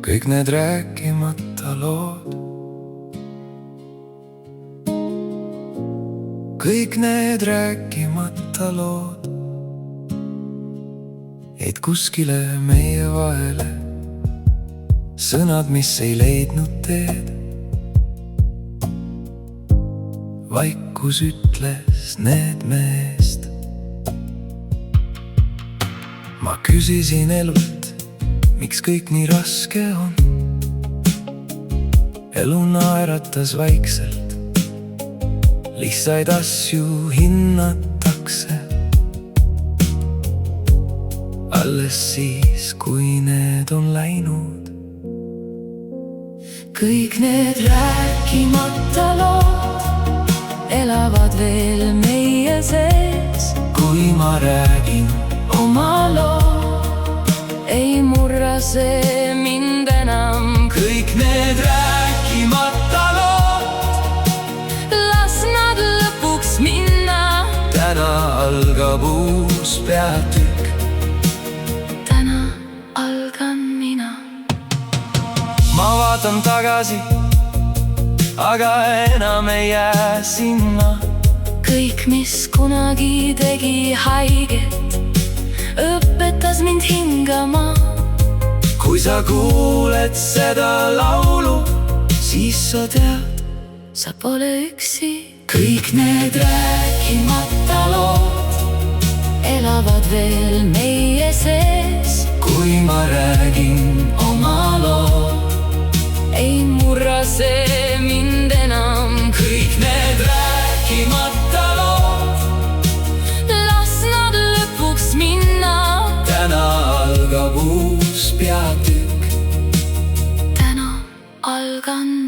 kõik need rääkimata lood, kõik need rääkimata lood jäid kuskile meie vahele, sõnad, mis ei leidnud teed. Vaikus ütles need meest. Ma küsisin elult, miks kõik nii raske on. Elu naeratas vaikselt, lihtsaid asju hinnatakse alles siis, kui need on läinud. Kõik need rääkimata lood elavad veel meie sees. Kui ma räägin oma loo, ei murra see mind enam. Kõik need rääkimata lood, las nad lõpuks minna. Täna algab uus peatükk. Täna algan mina. Ma vaatan tagasi, aga enam ei jää sinna. Kõik, mis kunagi tegi haiget, õpetas mind hingama. Kui sa kuuled seda laulu, siis sa tead, sa pole üksi. Kõik need rääkimata lood elavad veel meie sees. Kui ma räägin oma loo, ei murra see mind enam. Kõik need rääkimata lood, las nad lõpuks minna. Täna algab uus peatükk. Täna algan